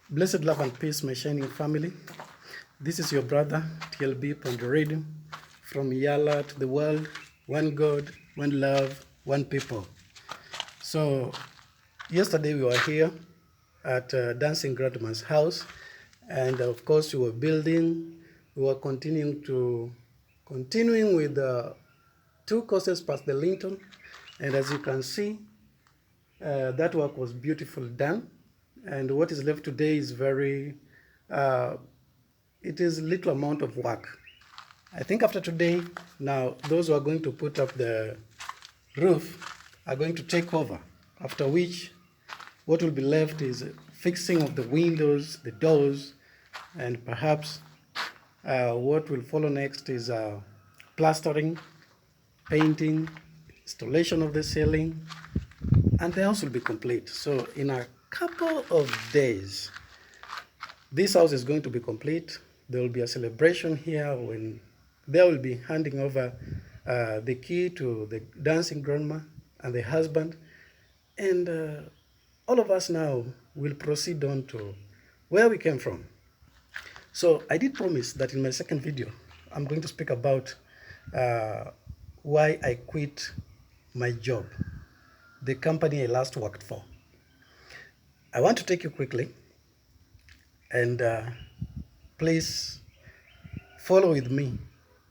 Blessed love and peace, my shining family. This is your brother, TLB Ponderedim, from Yala to the world. One God, one love, one people. So, yesterday we were here at Dancing Grandma's house, and of course we were building. We were continuing with two courses past the Linton, and as you can see, that work was beautifully done. And what is left today is uh, it is little amount of work. I think after today, now those who are going to put up the roof are going to take over, after which what will be left is fixing of the windows, the doors, and perhaps what will follow next is plastering, painting, installation of the ceiling, and the house will be complete. So in a couple of days, this house is going to be complete. There will be a celebration here when they will be handing over the key to the dancing grandma and the husband. And all of us now will proceed on to where we came from. So I did promise that in my second video, I'm going to speak about why I quit my job, the company I last worked for. I want to take you quickly and please follow with me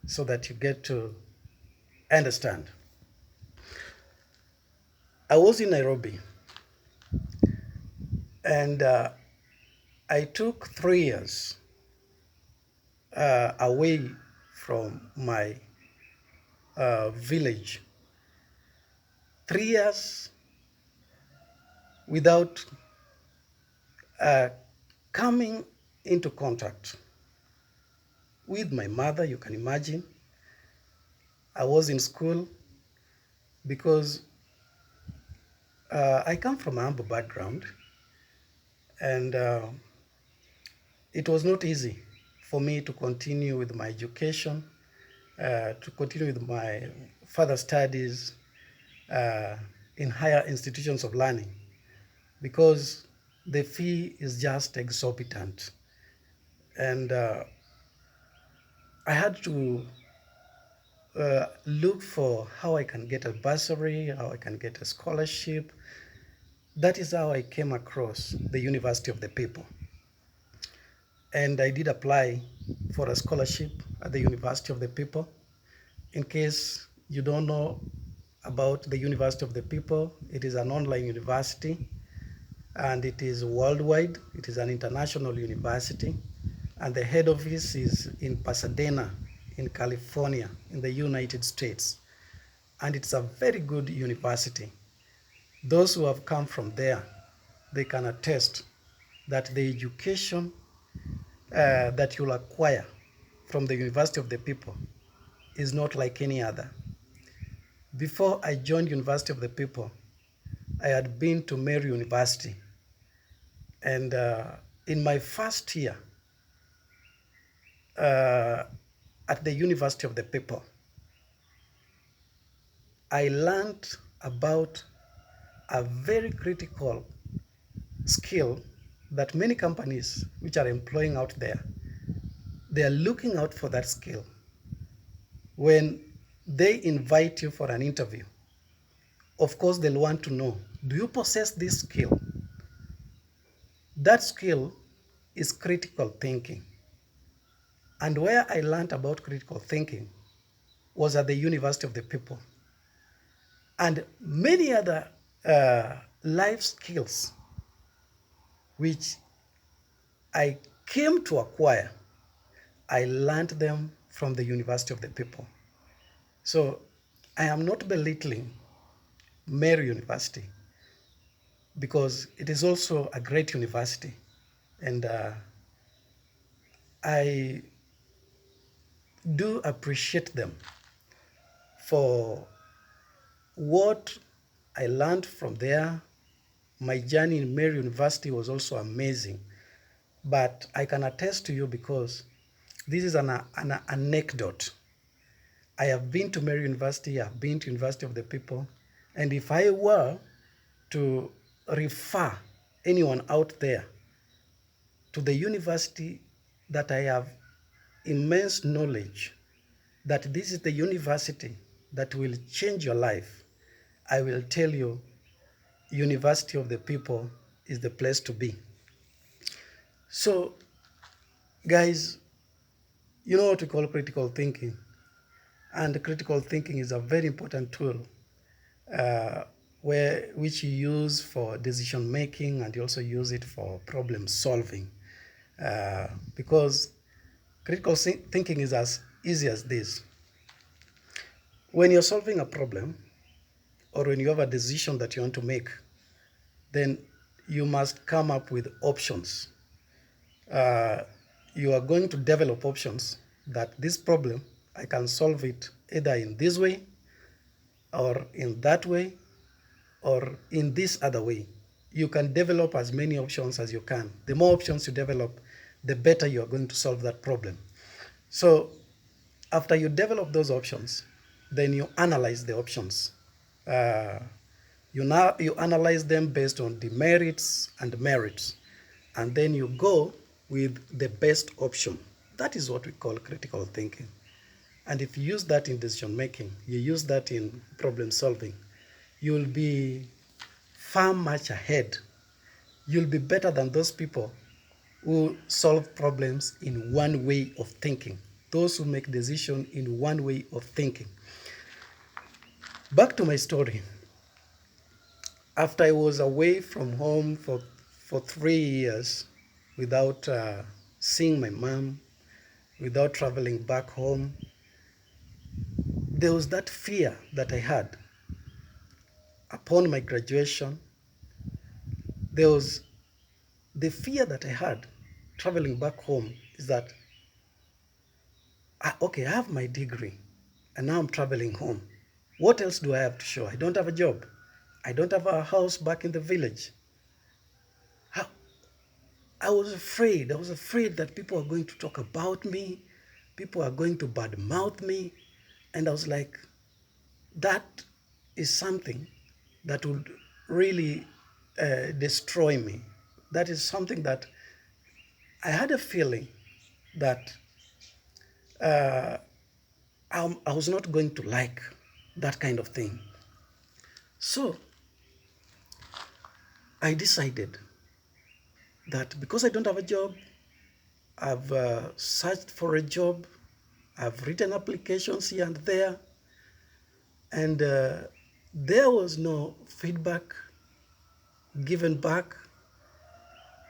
so that you get to understand. I was in Nairobi and I took 3 years away from my village. 3 years without uh, coming into contact with my mother. You can imagine. I was in school because I come from a humble background, and it was not easy for me to continue with my education, to continue with my further studies uh, in higher institutions of learning, because the fee is just exorbitant. And I had to look for how I can get a bursary, how I can get a scholarship. That is how I came across the University of the People. And I did apply for a scholarship at the University of the People. In case you don't know about the University of the People, it is an online university and it is worldwide. It is an international university, and the head office is in Pasadena, in California, in the United States. And it's a very good university. Those who have come from there, they can attest that the education that you'll acquire from the University of the People is not like any other. Before I joined University of the People, I had been to Mary University. And in my first year uh, at the University of the People, I learned about a very critical skill that many companies which are employing out there, they are looking out for that skill. When they invite you for an interview, of course they'll want to know, do you possess this skill? That skill is critical thinking. And where I learned about critical thinking was at the University of the People. And many other life skills which I came to acquire, I learned them from the University of the People. So I am not belittling Mary University, because it is also a great university. And I do appreciate them for what I learned from there. My journey in Mary University was also amazing. But I can attest to you, because this is an anecdote. I have been to Mary University, I've been to University of the People, and if I were to refer anyone out there to the university that I have immense knowledge, that this is the university that will change your life, I will tell you, University of the People is the place to be. So, guys, you know what we call critical thinking. And critical thinking is a very important tool which you use for decision making, and you also use it for problem solving. Because critical thinking is as easy as this. When you're solving a problem, or when you have a decision that you want to make, then you must come up with options. You are going to develop options that this problem, I can solve it either in this way, or in that way, or in this other way. You can develop as many options as you can. The more options you develop, the better you are going to solve that problem. So after you develop those options, then you analyze the options. You analyze them based on the merits and merits, and then you go with the best option. That is what we call critical thinking. And if you use that in decision making, you use that in problem solving, you'll be far much ahead. You'll be better than those people who solve problems in one way of thinking, those who make decisions in one way of thinking. Back to my story. After I was away from home for 3 years without seeing my mom, without traveling back home, there was that fear that I had. Upon my graduation, there was the fear that I had traveling back home is that, okay, I have my degree and now I'm traveling home. What else do I have to show? I don't have a job. I don't have a house back in the village. I was afraid. I was afraid that people are going to talk about me. People are going to badmouth me. And I was like, that is something that would really destroy me. That is something that I had a feeling that I was not going to like that kind of thing. So I decided that because I don't have a job, I've searched for a job, I've written applications here and there, and there was no feedback given back,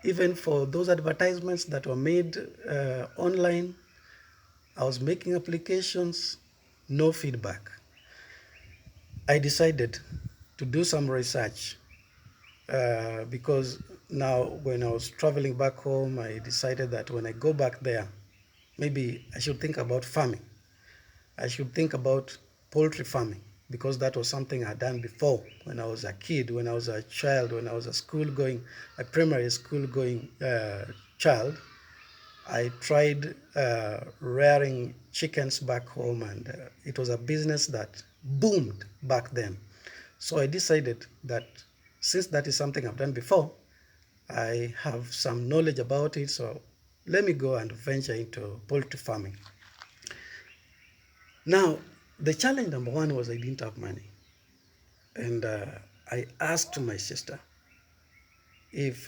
even for those advertisements that were made online. I was making applications, no feedback. I decided to do some research because now when I was traveling back home, I decided that when I go back there, maybe I should think about farming. I should think about poultry farming, because that was something I'd done before when I was a kid, when I was a child, when I was a primary school going child. I tried rearing chickens back home, and it was a business that boomed back then. So I decided that since that is something I've done before, I have some knowledge about it, so let me go and venture into poultry farming. Now, the challenge number one was I didn't have money. And I asked my sister if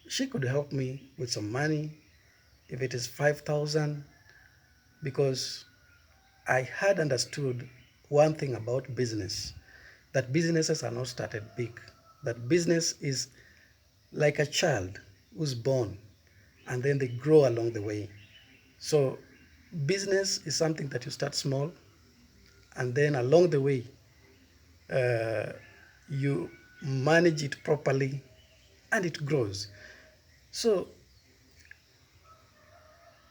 she could help me with some money, if it is 5,000, because I had understood one thing about business, that businesses are not started big, that business is like a child who's born and then they grow along the way. So business is something that you start small, and then along the way you manage it properly and it grows. So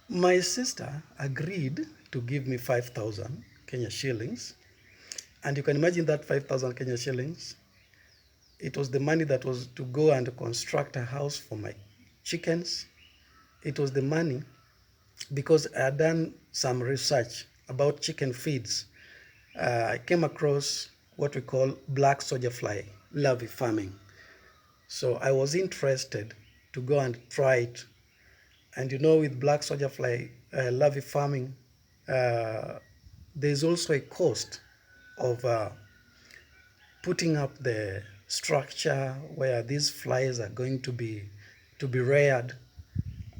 my sister agreed to give me 5,000 Kenya shillings. And you can imagine that 5,000 Kenya shillings, it was the money that was to go and construct a house for my chickens. It was the money because I had done some research about chicken feeds. I came across what we call black soldier fly larvae farming. So I was interested to go and try it. And you know, with black soldier fly larvae farming, there's also a cost of putting up the structure where these flies are going to be reared.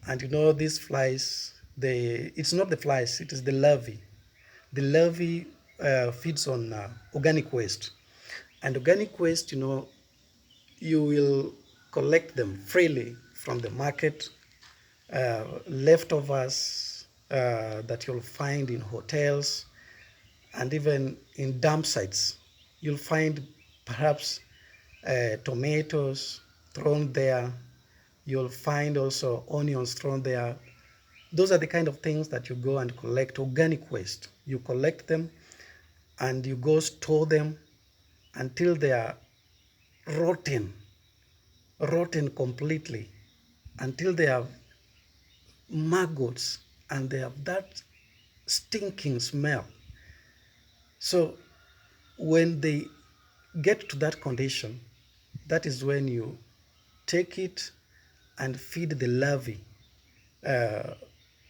And you know, these flies, it's not the flies, it is the larvae. The larvae feeds on organic waste. And organic waste, you know, you will collect them freely from the market, leftovers that you'll find in hotels and even in dump sites. You'll find perhaps tomatoes thrown there. You'll find also onions thrown there. Those are the kind of things that you go and collect, organic waste. You collect them and you go store them until they are rotten, rotten completely, until they have maggots and they have that stinking smell. So when they get to that condition, that is when you take it and feed the larvae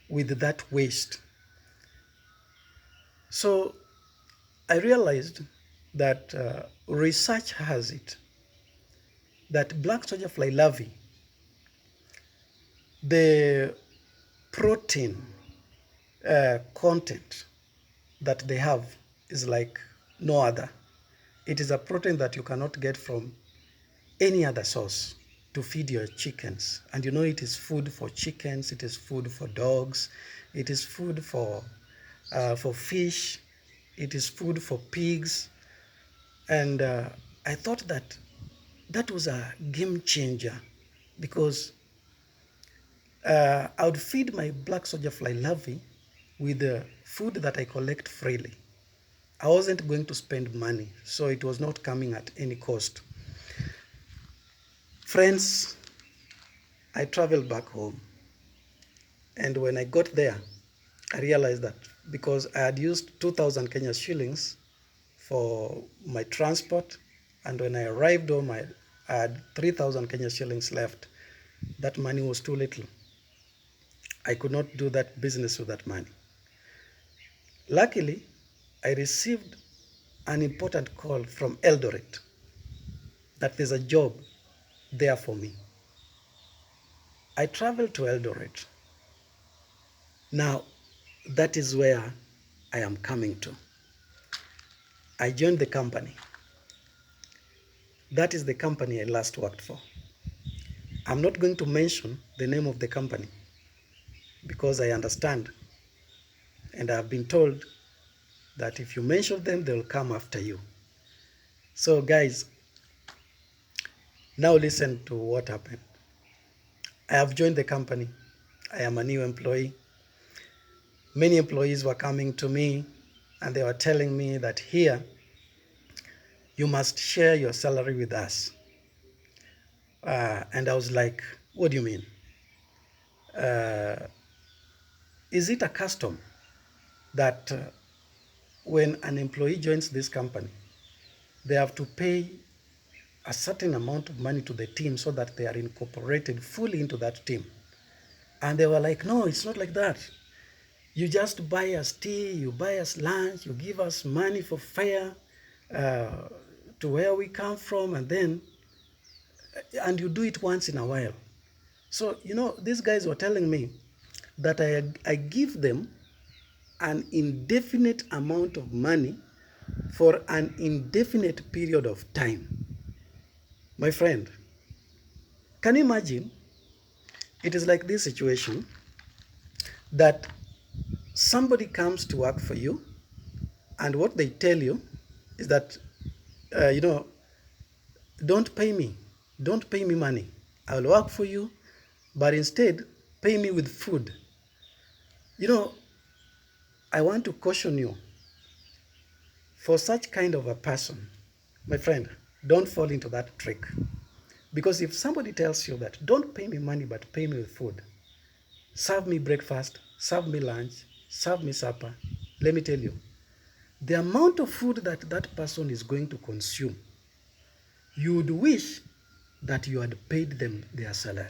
with that waste. So I realized that research has it that black soldier fly larvae, the protein content that they have is like no other. It is a protein that you cannot get from any other source to feed your chickens. And you know, it is food for chickens, it is food for dogs, it is food for fish, it is food for pigs. And I thought that that was a game changer, because I would feed my black soldier fly larvae with the food that I collect freely. I wasn't going to spend money, so it was not coming at any cost. Friends, I traveled back home, and when I got there, I realized that because I had used 2,000 Kenya shillings for my transport, and when I arrived home, I had 3,000 Kenya shillings left. That money was too little. I could not do that business with that money. Luckily, I received an important call from Eldoret that there's a job there for me. I traveled to Eldoret. Now, that is where I am coming to. I joined the company. That is the company I last worked for. I'm not going to mention the name of the company because I understand, and I've been told that if you mention them, they'll come after you. So guys, now listen to what happened. I have joined the company. I am a new employee. Many employees were coming to me and they were telling me that here, you must share your salary with us. And I was like, what do you mean? Is it a custom that when an employee joins this company, they have to pay a certain amount of money to the team so that they are incorporated fully into that team? And they were like, no, it's not like that. You just buy us tea, you buy us lunch, you give us money for fare to where we come from, and you do it once in a while. So, you know, these guys were telling me that I give them an indefinite amount of money for an indefinite period of time. My friend, can you imagine? It is like this situation that somebody comes to work for you, and what they tell you is that, you know, don't pay me money. I'll work for you, but instead pay me with food. You know, I want to caution you, for such kind of a person, my friend, don't fall into that trick. Because if somebody tells you that don't pay me money but pay me with food, serve me breakfast, serve me lunch, serve me supper, let me tell you, the amount of food that that person is going to consume, you would wish that you had paid them their salary.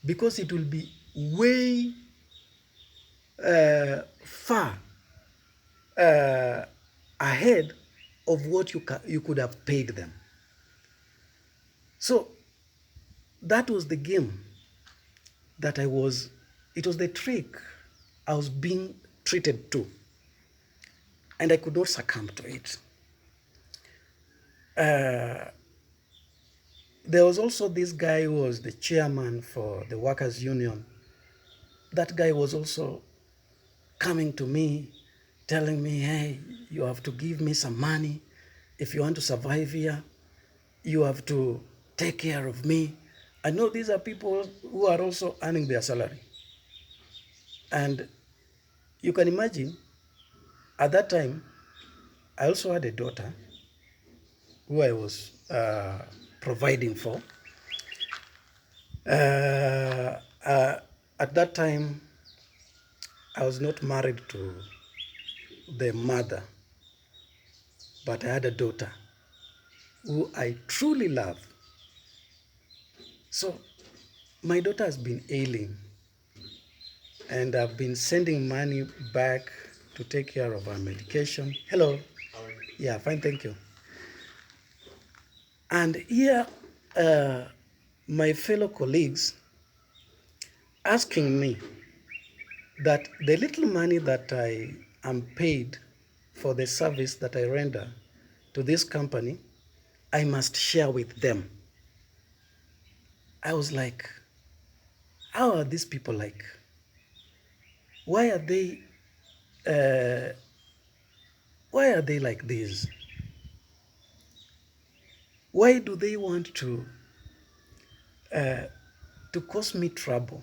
because it will be way far ahead of what you could have paid them. So that was the game that it was the trick I was being treated to, and I could not succumb to it. There was also this guy who was the chairman for the workers' union. That guy was also coming to me, telling me, hey, you have to give me some money. If you want to survive here, you have to take care of me. I know these are people who are also earning their salary. And you can imagine, at that time, I also had a daughter who I was providing for. At that time, I was not married to the mother, but I had a daughter who I truly love. So my daughter has been ailing, and I've been sending money back to take care of her medication. Hello. How are you? Yeah, fine, thank you. And here, my fellow colleagues asking me that the little money that I am paid for the service that I render to this company, I must share with them. I was like, how are these people like? Why are they uh, like this? Why do they want to cause me trouble?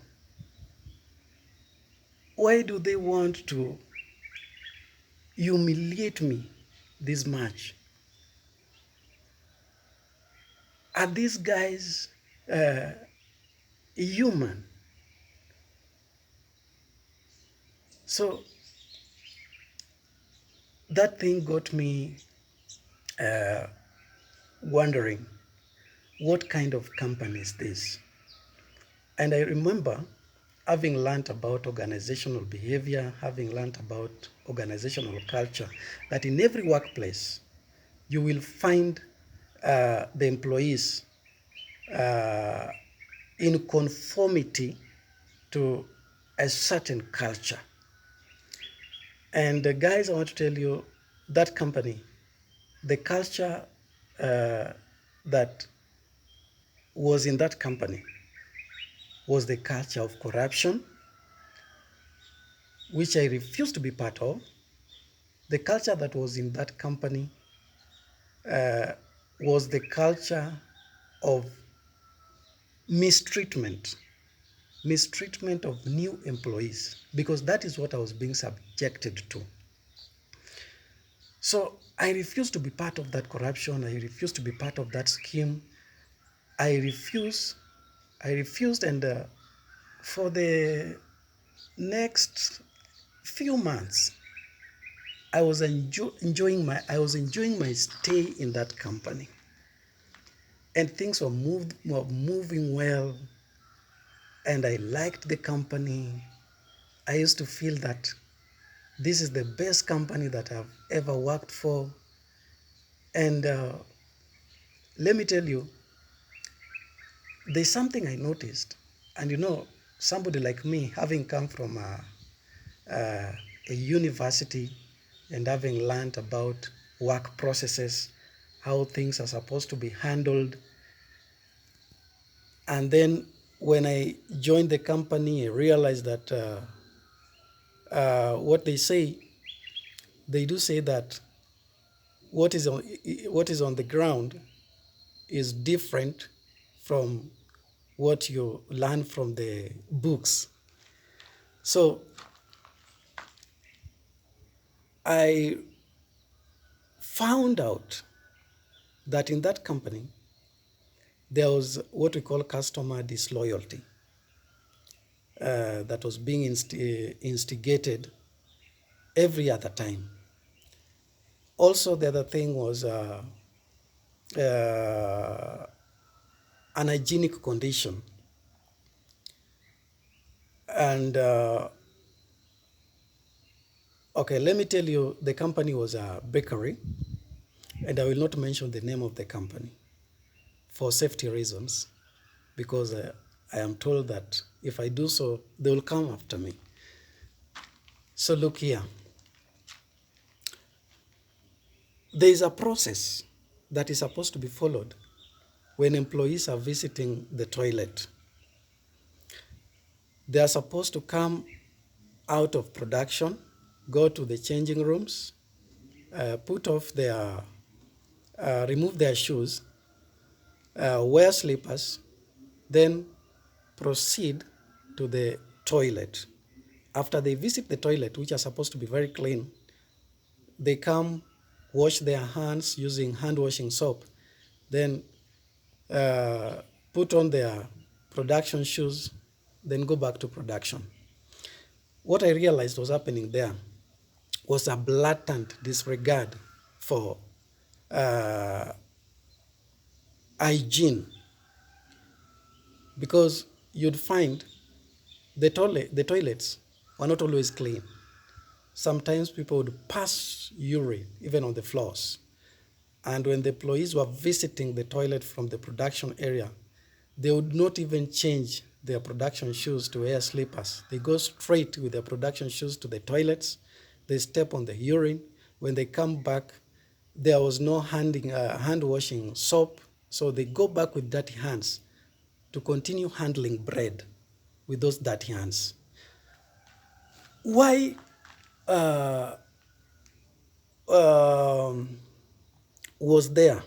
Why do they want to humiliate me this much? Are these guys human? So that thing got me wondering, what kind of company is this? And I remember having learned about organizational behavior, having learned about organizational culture, that in every workplace, you will find the employees in conformity to a certain culture. And guys, I want to tell you, that company, the culture that was in that company was the culture of corruption, which I refused to be part of. The culture that was in that company was the culture of mistreatment of new employees, because that is what I was being subjected to. So I refused to be part of that corruption. I refused to be part of that scheme. I refused, and for the next few months, I was enjoying my stay in that company, and things were moving well, and I liked the company. I used to feel that this is the best company that I've ever worked for. And let me tell you, there's something I noticed. And somebody like me, having come from a university and having learned about work processes, how things are supposed to be handled. And then when I joined the company, I realized that what they say, they do say that what is on the ground is different from what you learn from the books. So I found out that in that company, there was what we call customer disloyalty that was being instigated every other time. Also, the other thing was an hygienic condition. And okay, let me tell you, the company was a bakery, and I will not mention the name of the company for safety reasons, because I am told that if I do so, they will come after me. So look here. There is a process that is supposed to be followed when employees are visiting the toilet. They are supposed to come out of production, go to the changing rooms, put off their, remove their shoes, wear slippers, then proceed to the toilet. After they visit the toilet, which are supposed to be very clean, they come, wash their hands using hand washing soap, then put on their production shoes, then go back to production. What I realized was happening there was a blatant disregard for hygiene, because you'd find the toilets were not always clean. Sometimes people would pass urine even on the floors. And when the employees were visiting the toilet from the production area, they would not even change their production shoes to wear slippers. They go straight with their production shoes to the toilets. They step on the urine. When they come back, there was no hand washing soap. So they go back with dirty hands to continue handling bread with those dirty hands. Why was there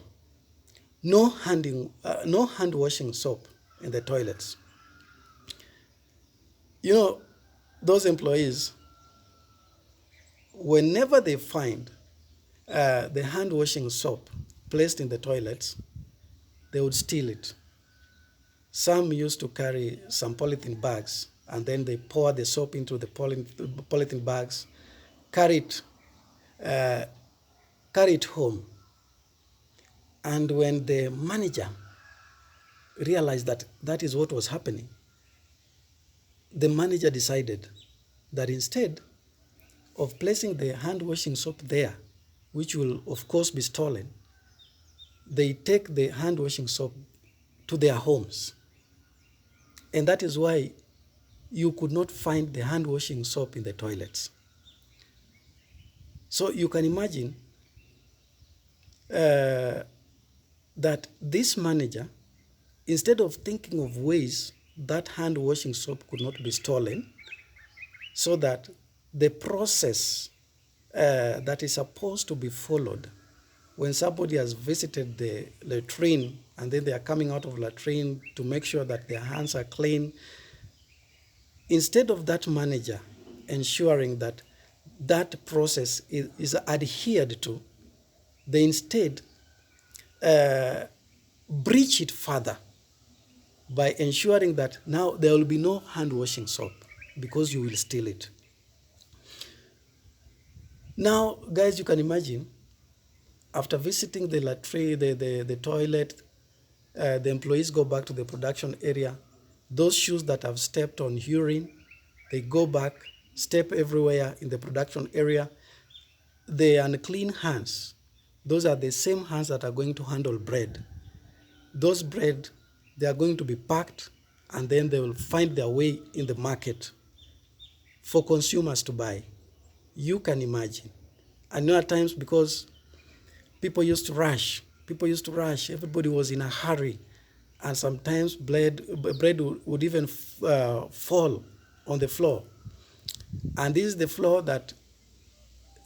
no hand washing soap in the toilets? You know, those employees, whenever they find the hand washing soap placed in the toilets, they would steal it. Some used to carry some polythene bags, and then they pour the soap into the polythene bags, carry it home. And when the manager realized that that is what was happening, the manager decided that instead of placing the hand washing soap there, which will of course be stolen, they take the hand washing soap to their homes. And that is why you could not find the hand washing soap in the toilets. So you can imagine that this manager, instead of thinking of ways that hand washing soap could not be stolen, so that the process that is supposed to be followed when somebody has visited the latrine and then they are coming out of latrine to make sure that their hands are clean, instead of that manager ensuring that that process is adhered to, they instead breach it further by ensuring that now there will be no hand washing soap because you will steal it. Now, guys, you can imagine, after visiting the latrine, the toilet, the employees go back to the production area. Those shoes that have stepped on urine, they go back, step everywhere in the production area. The unclean hands, those are the same hands that are going to handle bread. Those bread, they are going to be packed, and then they will find their way in the market for consumers to buy. You can imagine. And at times, because people used to rush, everybody was in a hurry, and sometimes bread would even fall on the floor. And this is the floor that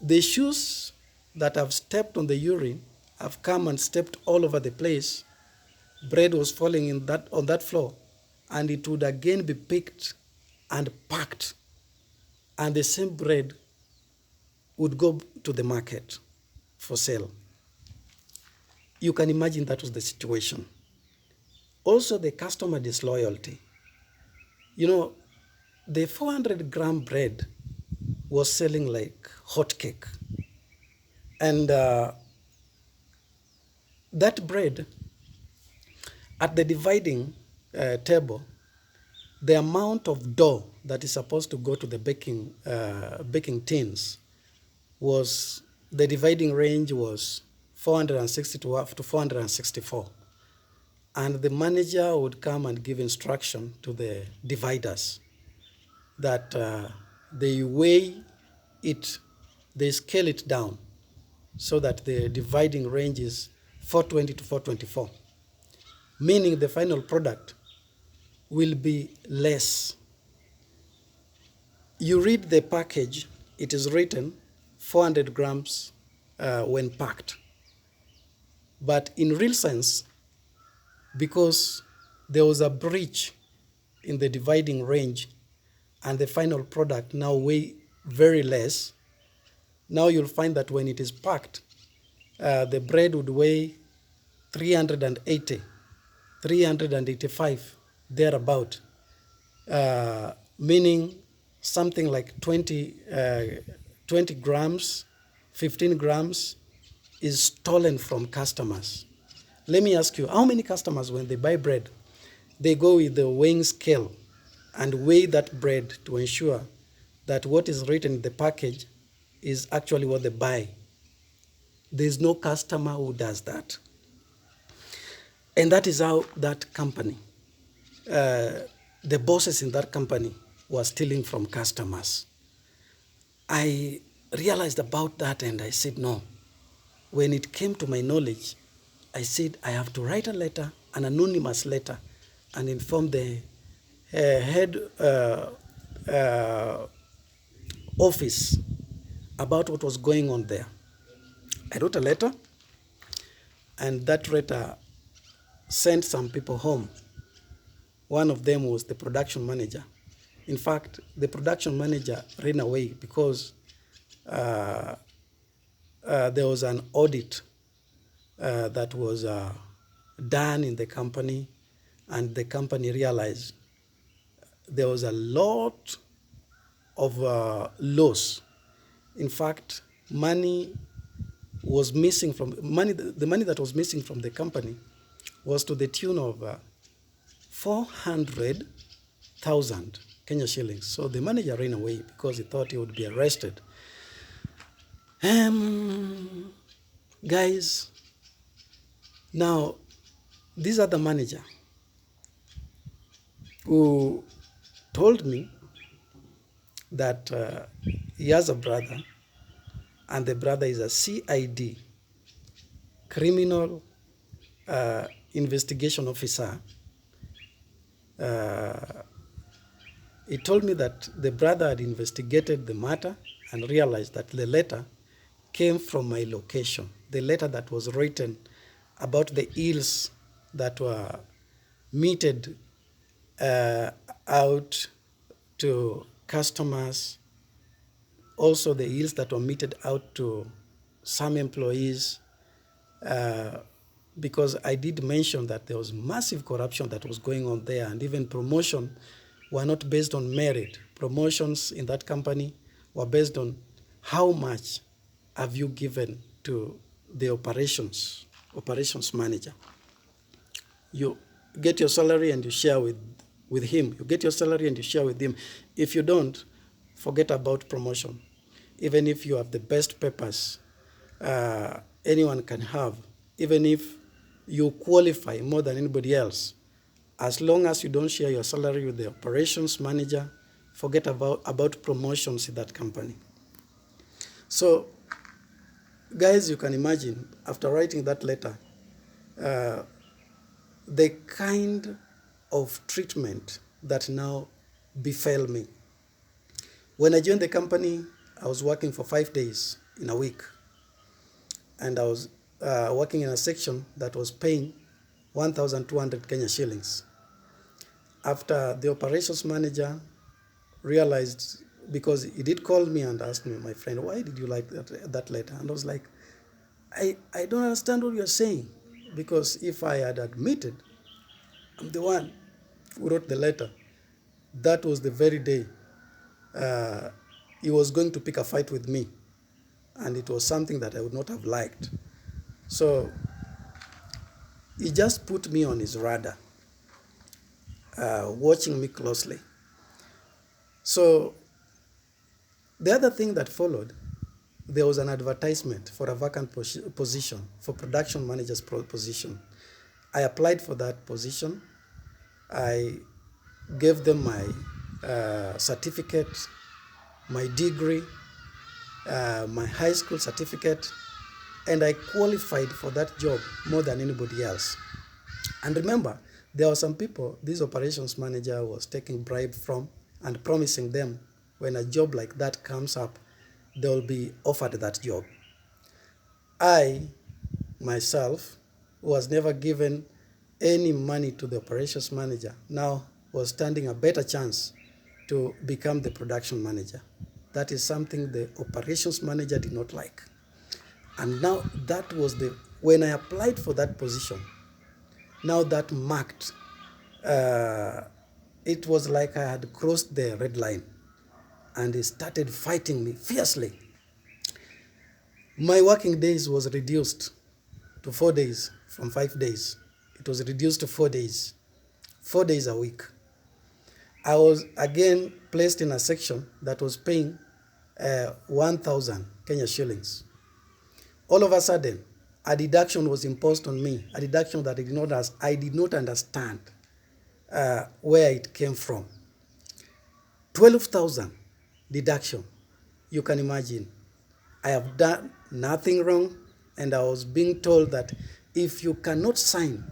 the shoes that have stepped on the urine have come and stepped all over the place. Bread was falling on that floor, and it would again be picked and packed, and the same bread would go to the market for sale. You can imagine that was the situation. Also, the customer disloyalty. You know, the 400-gram bread was selling like hotcake. And that bread, at the dividing table, the amount of dough that is supposed to go to the baking tins was, the dividing range was 460 to up to 464. And the manager would come and give instruction to the dividers that they weigh it, they scale it down so that the dividing range is 420 to 424, meaning the final product will be less. You read the package, it is written 400 grams when packed. But in real sense, because there was a breach in the dividing range and the final product now weigh very less, now you'll find that when it is packed, the bread would weigh 380, 385, thereabout, meaning something like 20 grams, 15 grams is stolen from customers. Let me ask you, how many customers, when they buy bread, they go with the weighing scale and weigh that bread to ensure that what is written in the package is actually what they buy? There's no customer who does that. And that is how that company, the bosses in that company were stealing from customers. I realized about that and I said, no. When it came to my knowledge, I said, I have to write a letter, an anonymous letter, and inform the head office about what was going on there. I wrote a letter, and that letter sent some people home. One of them was the production manager. In fact, the production manager ran away because there was an audit that was done in the company, and the company realized there was a lot of loss. In fact, money was missing from the money that was missing from the company was to the tune of 400,000 Kenya shillings. So the manager ran away because he thought he would be arrested. Guys, now this other manager who told me that he has a brother, and the brother is a CID, criminal investigation officer. He told me that the brother had investigated the matter and realized that the letter came from my location. The letter that was written about the ills that were meted out to customers, also the ills that were meted out to some employees, because I did mention that there was massive corruption that was going on there, and even promotion were not based on merit. Promotions in that company were based on how much have you given to the operations manager. You get your salary and you share with him. You get your salary and you share with him. If you don't, forget about promotion. Even if you have the best papers anyone can have, even if you qualify more than anybody else, as long as you don't share your salary with the operations manager, forget about promotions in that company. So, guys, you can imagine, after writing that letter, the kind of treatment that now befell me. When I joined the company, I was working for 5 days in a week. And I was working in a section that was paying 1,200 Kenya shillings. After the operations manager realized, because he did call me and ask me, my friend, why did you like that letter? And I was like, I don't understand what you're saying. Because if I had admitted I'm the one who wrote the letter, that was the very day he was going to pick a fight with me. And it was something that I would not have liked. So he just put me on his radar. watching me closely. So the other thing that followed, there was an advertisement for a vacant position, for production manager's position. I applied for that position. I gave them my certificate, my degree, my high school certificate, and I qualified for that job more than anybody else. And remember, there were some people this operations manager was taking bribe from and promising them when a job like that comes up, they will be offered that job. I, myself, was never given any money to the operations manager, now was standing a better chance to become the production manager. That is something the operations manager did not like. And now that was when I applied for that position, now that marked, it was like I had crossed the red line, and he started fighting me fiercely. My working days was reduced to 4 days from 5 days. It was reduced to 4 days, 4 days a week. I was again placed in a section that was paying 1,000 Kenya shillings. All of a sudden, a deduction was imposed on me, a deduction that I did not understand where it came from. 12,000 deduction. You can imagine. I have done nothing wrong, and I was being told that if you cannot sign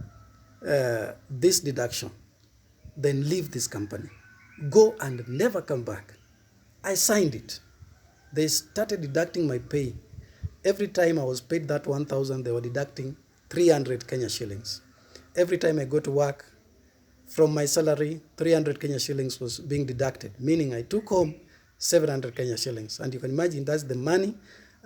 this deduction, then leave this company. Go and never come back. I signed it. They started deducting my pay. Every time I was paid that 1,000, they were deducting 300 Kenya shillings. Every time I go to work, from my salary, 300 Kenya shillings was being deducted, meaning I took home 700 Kenya shillings. And you can imagine that's the money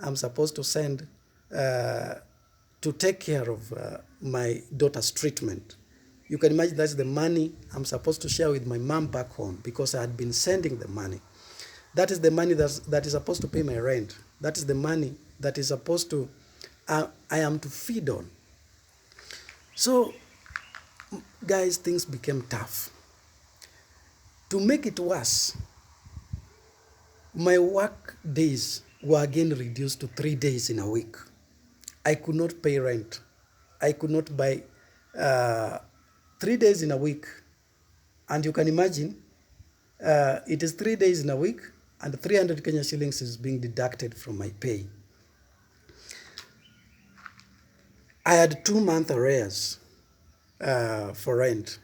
I'm supposed to send to take care of my daughter's treatment. You can imagine that's the money I'm supposed to share with my mom back home, because I had been sending the money. That is the money that is supposed to pay my rent. That is the money that is supposed to, I am to feed on. So, guys, things became tough. To make it worse, my work days were again reduced to 3 days in a week. I could not pay rent. I could not buy 3 days in a week. And you can imagine, it is 3 days in a week, and 300 Kenya shillings is being deducted from my pay. I had 2-month arrears for rent.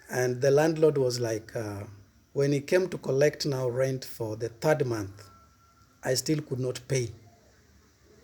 And the landlord was like, when he came to collect now rent for the 3rd month, I still could not pay.